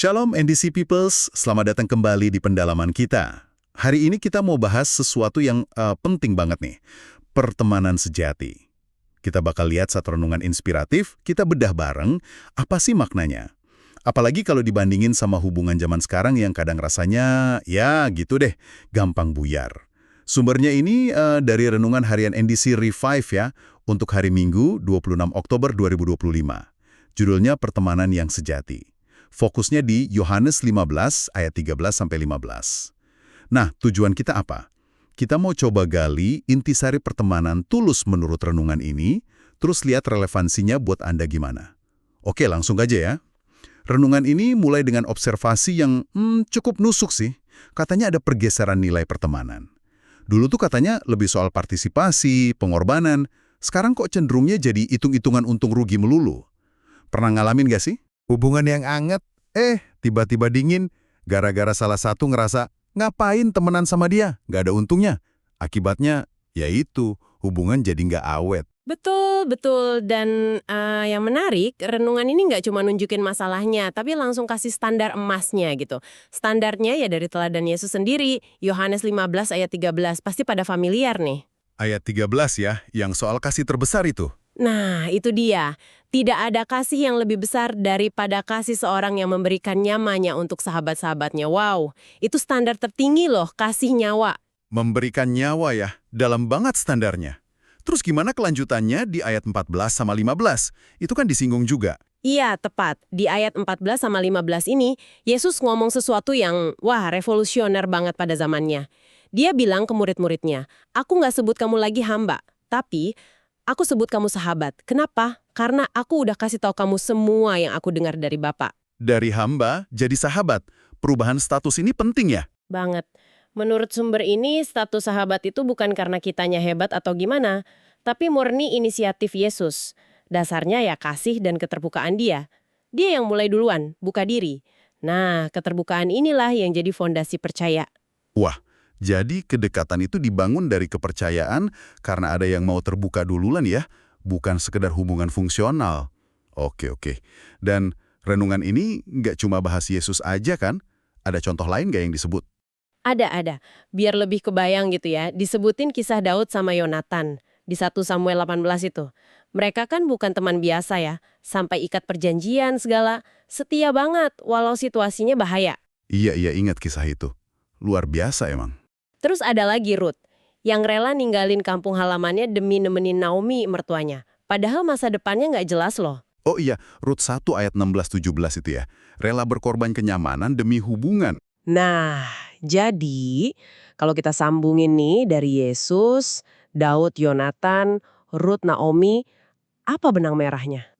Shalom NDC Peoples, selamat datang kembali di pendalaman kita. Hari ini kita mau bahas sesuatu yang penting banget nih, pertemanan sejati. Kita bakal lihat satu renungan inspiratif, kita bedah bareng, apa sih maknanya? Apalagi kalau dibandingin sama hubungan zaman sekarang yang kadang rasanya, ya gitu deh, gampang buyar. Sumbernya ini dari renungan harian NDC Revive ya, untuk hari Minggu 26 Oktober 2025. Judulnya Pertemanan yang Sejati. Fokusnya di Yohanes 15 ayat 13-15. Nah, tujuan kita apa? Kita mau coba gali intisari pertemanan tulus menurut renungan ini, terus lihat relevansinya buat Anda gimana. Oke, langsung aja ya. Renungan ini mulai dengan observasi yang cukup nusuk sih. Katanya ada pergeseran nilai pertemanan. Dulu tuh katanya lebih soal partisipasi, pengorbanan. Sekarang kok cenderungnya jadi hitung-hitungan untung rugi melulu. Pernah ngalamin gak sih? Hubungan yang anget, tiba-tiba dingin, gara-gara salah satu ngerasa, ngapain temenan sama dia, nggak ada untungnya. Akibatnya, yaitu, hubungan jadi nggak awet. Betul. Dan yang menarik, renungan ini nggak cuma nunjukin masalahnya, tapi langsung kasih standar emasnya gitu. Standarnya ya dari teladan Yesus sendiri, Yohanes 15 ayat 13, pasti pada familiar nih. Ayat 13 ya, yang soal kasih terbesar itu. Nah, itu dia. Tidak ada kasih yang lebih besar daripada kasih seorang yang memberikan nyawanya untuk sahabat-sahabatnya. Wow, itu standar tertinggi loh, kasih nyawa. Memberikan nyawa ya, dalam banget standarnya. Terus gimana kelanjutannya di ayat 14 sama 15? Itu kan disinggung juga. Iya, tepat. Di ayat 14 sama 15 ini, Yesus ngomong sesuatu yang, revolusioner banget pada zamannya. Dia bilang ke murid-muridnya, aku nggak sebut kamu lagi hamba, tapi aku sebut kamu sahabat. Kenapa? Karena aku udah kasih tahu kamu semua yang aku dengar dari Bapa. Dari hamba jadi sahabat. Perubahan status ini penting ya? Banget. Menurut sumber ini, status sahabat itu bukan karena kitanya hebat atau gimana, tapi murni inisiatif Yesus. Dasarnya ya kasih dan keterbukaan dia. Dia yang mulai duluan, buka diri. Nah, keterbukaan inilah yang jadi fondasi percaya. Wah, jadi kedekatan itu dibangun dari kepercayaan karena ada yang mau terbuka duluan ya, bukan sekedar hubungan fungsional. Oke. Dan renungan ini nggak cuma bahas Yesus aja kan? Ada contoh lain nggak yang disebut? Ada. Biar lebih kebayang gitu ya, disebutin kisah Daud sama Yonatan di 1 Samuel 18 itu. Mereka kan bukan teman biasa ya, sampai ikat perjanjian segala. Setia banget, walau situasinya bahaya. Iya, ingat kisah itu. Luar biasa emang. Terus ada lagi Ruth, yang rela ninggalin kampung halamannya demi nemenin Naomi mertuanya. Padahal masa depannya nggak jelas loh. Oh iya, Rut 1 ayat 16-17 itu ya. Rela berkorban kenyamanan demi hubungan. Nah, jadi kalau kita sambungin nih dari Yesus, Daud, Yonatan, Ruth, Naomi, apa benang merahnya?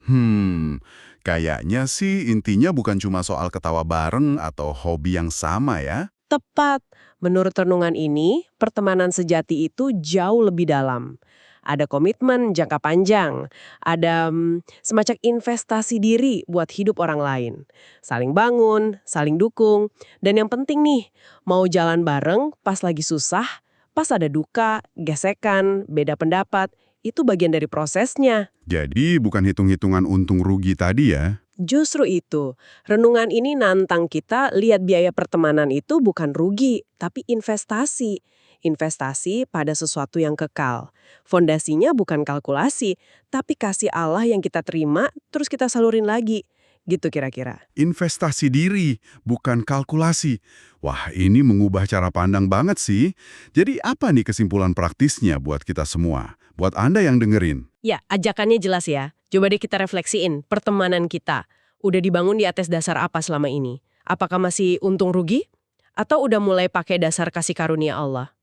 Kayaknya sih intinya bukan cuma soal ketawa bareng atau hobi yang sama ya. Tepat. Menurut renungan ini, pertemanan sejati itu jauh lebih dalam. Ada komitmen jangka panjang, ada semacam investasi diri buat hidup orang lain. Saling bangun, saling dukung, dan yang penting nih, mau jalan bareng pas lagi susah, pas ada duka, gesekan, beda pendapat, itu bagian dari prosesnya. Jadi bukan hitung-hitungan untung rugi tadi ya. Justru itu, renungan ini nantang kita lihat biaya pertemanan itu bukan rugi, tapi investasi. Investasi pada sesuatu yang kekal. Fondasinya bukan kalkulasi, tapi kasih Allah yang kita terima, terus kita salurin lagi. Gitu kira-kira. Investasi diri, bukan kalkulasi. Wah, ini mengubah cara pandang banget sih. Jadi apa nih kesimpulan praktisnya buat kita semua? Buat Anda yang dengerin. Ya, ajakannya jelas ya. Coba deh kita refleksiin, pertemanan kita. Udah dibangun di atas dasar apa selama ini? Apakah masih untung rugi? Atau udah mulai pakai dasar kasih karunia Allah?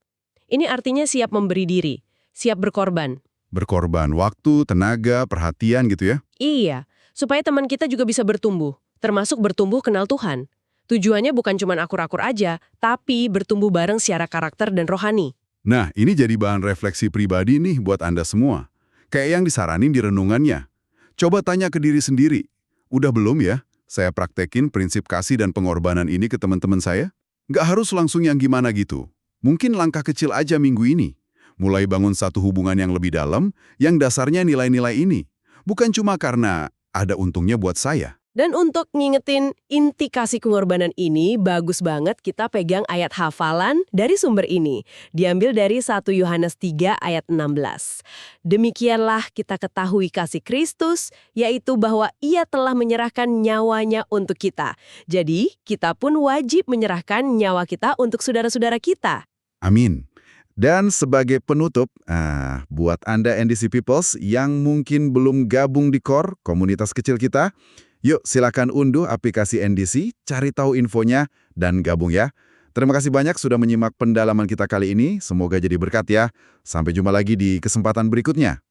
Ini artinya siap memberi diri, siap berkorban. Berkorban waktu, tenaga, perhatian gitu ya? Iya, supaya teman kita juga bisa bertumbuh, termasuk bertumbuh kenal Tuhan. Tujuannya bukan cuma akur-akur aja, tapi bertumbuh bareng secara karakter dan rohani. Nah, ini jadi bahan refleksi pribadi nih buat Anda semua. Kayak yang disaranin di renungannya. Coba tanya ke diri sendiri. Udah belum ya, saya praktekin prinsip kasih dan pengorbanan ini ke teman-teman saya? Nggak harus langsung yang gimana gitu. Mungkin langkah kecil aja minggu ini. Mulai bangun satu hubungan yang lebih dalam, yang dasarnya nilai-nilai ini. Bukan cuma karena ada untungnya buat saya. Dan untuk ngingetin inti kasih pengorbanan ini, bagus banget kita pegang ayat hafalan dari sumber ini. Diambil dari 1 Yohanes 3 ayat 16. Demikianlah kita ketahui kasih Kristus, yaitu bahwa Ia telah menyerahkan nyawanya untuk kita. Jadi, kita pun wajib menyerahkan nyawa kita untuk saudara-saudara kita. Amin. Dan sebagai penutup, buat Anda NDC Peoples yang mungkin belum gabung di KOR, komunitas kecil kita, yuk silakan unduh aplikasi NDC, cari tahu infonya, dan gabung ya. Terima kasih banyak sudah menyimak pendalaman kita kali ini, semoga jadi berkat ya. Sampai jumpa lagi di kesempatan berikutnya.